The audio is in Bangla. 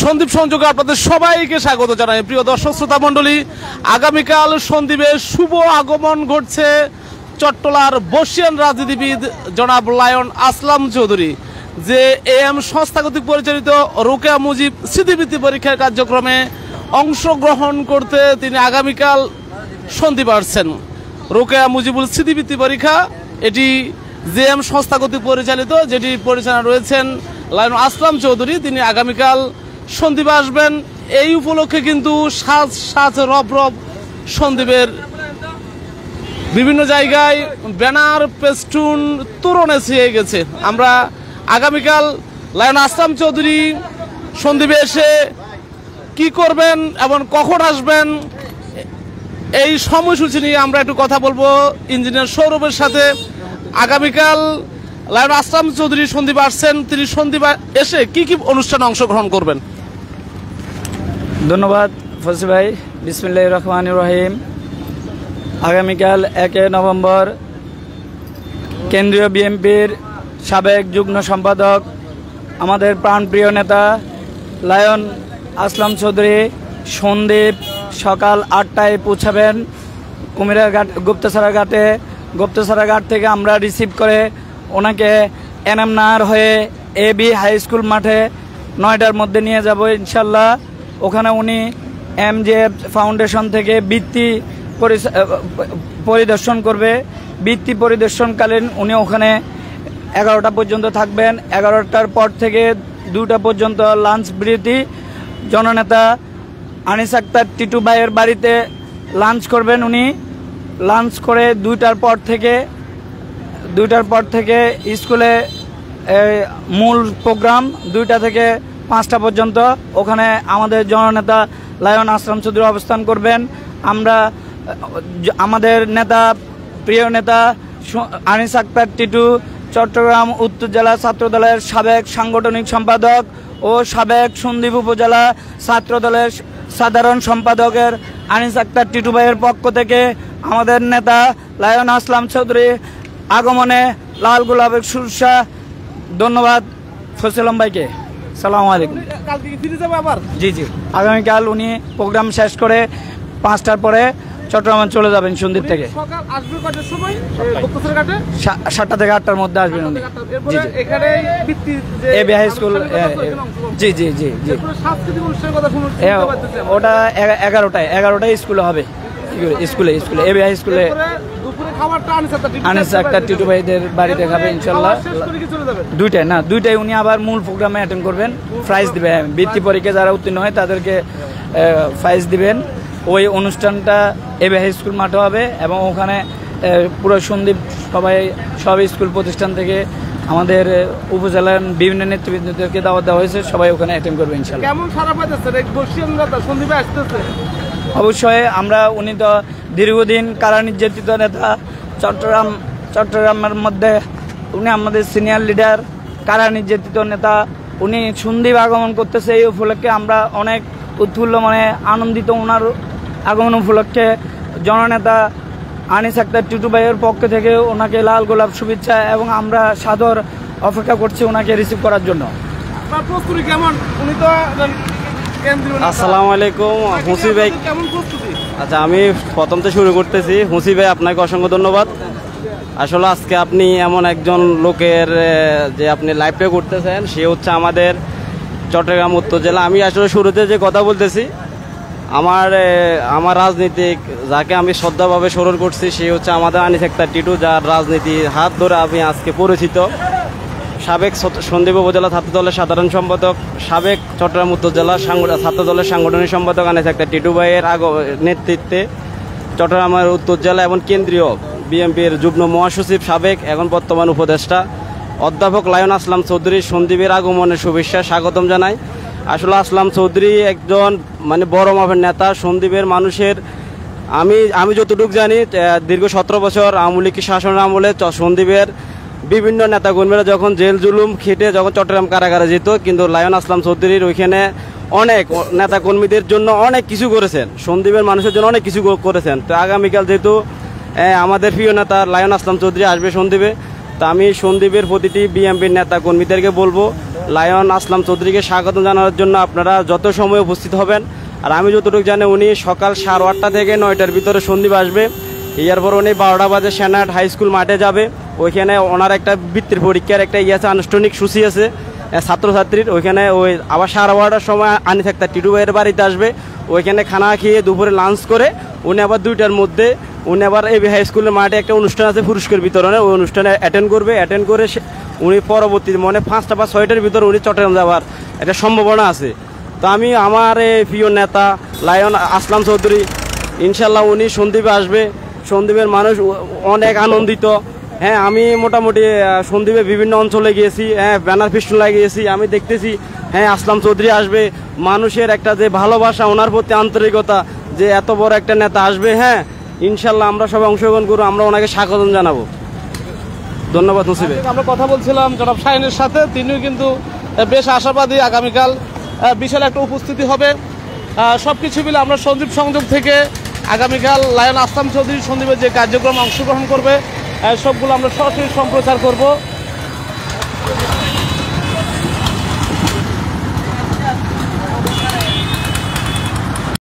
সন্দীপ সংযোগে আপনাদের সবাইকে স্বাগত জানাই। প্রিয় দর্শক শ্রোতা মণ্ডলী, আগামীকাল সন্দ্বীপে শুভ আগমন ঘটছে চট্টলার বর্ষিয়ান রাজনীতিবিদ জনাব লায়ন আসলাম চৌধুরী, যে AM সংস্থা কর্তৃক পরিচালিত রোকেয়া মুজিব স্মৃতিবৃত্তি পরীক্ষার কার্যক্রমে অংশগ্রহণ করতে তিনি আগামীকাল সন্দ্বীপে আসছেন। রোকেয়া মুজিবুল স্মৃতিবৃত্তি পরীক্ষা এটি JM সংস্থা কর্তৃক পরিচালিত, যেটি পরিচালনা রয়েছেন লায়ন আসলাম চৌধুরী। তিনি আগামীকাল সন্দ্বীপে আসবেন। এই উপলক্ষে কিন্তু সাজ সাজ রব রব সন্দ্বীপের বিভিন্ন জায়গায় ব্যানার, পেস্টুন, তোরণে ছেয়ে গেছে। আমরা আগামীকাল লায়ন আসলাম চৌধুরী সন্দ্বীপে এসে কি করবেন এবং কখন আসবেন এই সময়সূচি নিয়ে আমরা একটু কথা বলবো ইঞ্জিনিয়ার সৌরভের সাথে। আগামীকাল লায়ন আসলাম চৌধুরী সন্দ্বীপে আসছেন, তিনি সন্দ্বীপে এসে কি কি অনুষ্ঠানে অংশগ্রহণ করবেন? ধন্যবাদ ফসি ভাই। বিসমিল্লাহির রহমানির রহিম। আগামীকাল 1 নভেম্বর কেন্দ্রীয় বিএনপির সাবেক যুগ্ম সম্পাদক, আমাদের প্রাণপ্রিয় নেতা লায়ন আসলাম চৌধুরী সন্দ্বীপ সকাল 8টায় পৌঁছাবেন কুমিরাঘাট গুপ্তছড়া ঘাটে। গুপ্তছড়া ঘাট থেকে আমরা রিসিভ করে ওনাকে এনামনার হয়ে AB হাই স্কুল মাঠে 9টার মধ্যে নিয়ে যাব ইনশাল্লাহ। ওখানে উনি MJF ফাউন্ডেশন থেকে বৃত্তি পরিদর্শন করবে। বৃত্তি পরিদর্শনকালীন উনি ওখানে 11টা পর্যন্ত থাকবেন। 11টার পর থেকে 2টা পর্যন্ত লাঞ্চ বিরতি। জননেতা আনিস আক্তার টিটু ভাইয়ের বাড়িতে লাঞ্চ করবেন উনি। লাঞ্চ করে 2টার পর থেকে স্কুলে মূল প্রোগ্রাম 2টা থেকে 5টা পর্যন্ত ওখানে আমাদের জননেতা লায়ন আসলাম চৌধুরী অবস্থান করবেন। আমরা আমাদের নেতা, প্রিয় নেতা আনিস আক্তার টিটু চট্টগ্রাম উত্তর জেলা ছাত্রদলের সাবেক সাংগঠনিক সম্পাদক ও সাবেক সন্দ্বীপ উপজেলা ছাত্রদলের সাধারণ সম্পাদকের আনিস আক্তার টিটু ভাইয়ের পক্ষ থেকে আমাদের নেতা লায়ন আসলাম চৌধুরী আগমনে লাল গোলাপের শুভেচ্ছা। ধন্যবাদ ফসিলম ভাইকে। সালাম আলাইকুম। জি জি, আগামীকাল উনি প্রোগ্রাম শেষ করে 5টার পরে চট্টগ্রাম চলে যাবেন সন্দ্বীপ থেকে। 7টা থেকে 8টার মধ্যে আসবেন উনি। AB high school. জি জি জি জি, ওটা 11টায় স্কুলে হবে। স্কুলে AB হাই স্কুলে আনিস আক্তার টিটু ভাইদের বাড়িতে খাবে ইনশাল্লাহ। 2টায় উনি আবার মূল প্রোগ্রামে অ্যাটেন্ড করবেন। প্রাইজ দিবেন, বৃত্তি পরীক্ষা যারা উত্তীর্ণ হয় তাদেরকে প্রাইজ দিবেন। ওই অনুষ্ঠানটা AB হাই স্কুল মাঠে হবে এবং ওখানে পুরো সন্দ্বীপ সব স্কুল প্রতিষ্ঠান থেকে আমাদের উপজেলার বিভিন্ন নেতৃবৃন্দদেরকে দাওয়াত দেওয়া হয়েছে। সবাই ওখানে অ্যাটেন্ড করবে ইনশাল্লাহ। কেমন সাড়া পাইতেছে? অবশ্যই আমরা, উনি তো দীর্ঘদিন কারা নির্যাতিত নেতা, চট্টগ্রামের মধ্যে উনি আমাদের সিনিয়র লিডার, কারা নির্যাতিত নেতা। উনি সন্দ্বীপ আগমন করতেছে, এই উপলক্ষে আমরা অনেক উৎফুল্ল মানে আনন্দিত। ওনার আগমন উপলক্ষে জননেতা আনিস আক্তার টিটু ভাইয়ের পক্ষ থেকে ওনাকে লাল গোলাপ শুভেচ্ছা এবং আমরা সাদর অপেক্ষা করছি ওনাকে রিসিভ করার জন্য। আসসালামু আলাইকুম হুসি ভাই। আচ্ছা, আমি প্রথমতে শুরু করতেছি। হুসি ভাই, আপনাকে অসংখ্য ধন্যবাদ। আসলে আজকে আপনি এমন একজন লোকের যে আপনি লাইভটা করতেছেন, সে হচ্ছে আমাদের চট্টগ্রাম উত্তর জেলা। আমি আসলে শুরুতে যে কথা বলতেছি, আমার রাজনীতিক যাকে আমি শ্রদ্ধাভাবে স্মরণ করছি, সে হচ্ছে আমাদের আনিস আক্তার টিটু, যার রাজনীতি হাত ধরে আমি আজকে পরিচিত। সাবেক সন্দ্বীপ উপজেলা ছাত্রদলের সাধারণ সম্পাদক, সাবেক চট্টগ্রাম উত্তর জেলা ছাত্রদলের সাংগঠনিক সম্পাদক আনিস আক্তার টিটু ভাইয়ের নেতৃত্বে চট্টগ্রামের উত্তর জেলা এবং কেন্দ্রীয় বিএনপির যুগ্ম মহাসচিব, সাবেক এখন বর্তমান উপদেষ্টা অধ্যাপক লায়ন আসলাম চৌধুরী সন্দ্বীপের আগমনের শুভেচ্ছা স্বাগতম জানাই। আসলে আসলাম চৌধুরী একজন মানে বড় মাপের নেতা সন্দ্বীপের মানুষের। আমি যতটুকু জানি, দীর্ঘ 17 বছর আওয়ামী লীগ শাসনের আমলে সন্দ্বীপের বিভিন্ন নেতাকর্মীরা যখন জেল জুলুম খেটে যখন চট্টগ্রাম কারাগারে যেত, কিন্তু লায়ন আসলাম চৌধুরীর ওইখানে অনেক নেতাকর্মীদের জন্য অনেক কিছু করেছেন, সন্দ্বীপের মানুষের জন্য অনেক কিছু করেছেন। তো আগামীকাল যেহেতু আমাদের প্রিয় নেতা লায়ন আসলাম চৌধুরী আসবে সন্দ্বীপে, তা আমি সন্দ্বীপের প্রতিটি বিএনপির নেতাকর্মীদেরকে বলবো লায়ন আসলাম চৌধুরীকে স্বাগত জানানোর জন্য আপনারা যত সময় উপস্থিত হবেন। আর আমি যতটুকু জানি উনি সকাল 8:30 থেকে 9টার ভিতরে সন্দীপ আসবে। এরপর উনি 12টা বাজে সেনাট হাই স্কুল মাঠে যাবে। ওইখানে ওনার একটা বৃত্তির পরীক্ষার একটা আছে, আনুষ্ঠানিক সূচি আছে ছাত্রছাত্রীর। ওইখানে ওই আবার 12:30টার সময় আনিস আক্তার টিটু ভাইয়ের বাড়িতে আসবে। ওইখানে খানা খেয়ে দুপুরে লাঞ্চ করে উনি আবার 2টার মধ্যে উনি আবার এবি হাই স্কুলের মাঠে একটা অনুষ্ঠান আছে পুরস্কার বিতরণে, ওই অনুষ্ঠানে অ্যাটেন্ড করবে। অ্যাটেন্ড করে উনি পরবর্তী 5টা বা 6টার ভিতরে উনি চট্টগ্রাম যাওয়ার একটা সম্ভাবনা আছে। তো আমি আমার এই প্রিয় নেতা লায়ন আসলাম চৌধুরী, ইনশাল্লাহ উনি সন্দ্বীপে আসবে। সন্দ্বীপের মানুষ অনেক আনন্দিত। হ্যাঁ, আমি মোটামুটি সন্দ্বীপে বিভিন্ন অঞ্চলে গিয়েছি, হ্যাঁ ব্যানার ফেস্টুন লাগিয়েছি, আমি দেখতেছি হ্যাঁ আসলাম চৌধুরী আসবে। মানুষের একটা যে ভালোবাসা, ওনার প্রতি আন্তরিকতা, যে এত বড় একটা নেতা আসবে, হ্যাঁ ইনশাল্লাহ আমরা সবাই অংশগ্রহণ করবো, আমরা ওনাকে স্বাগত জানাবো। ধন্যবাদ মুসিবে। আমরা কথা বলছিলাম জনাব শাহিনের সাথে, তিনিও কিন্তু বেশ আশাবাদী আগামীকাল বিশাল একটা উপস্থিতি হবে। সবকিছু মিলে আমরা সন্দীপ সংযোগ থেকে আগামীকাল লায়ন আসলাম চৌধুরী সন্দীপের যে কার্যক্রম অংশগ্রহণ করবে সবগুলো আমরা সরাসরি সম্প্রচার করব।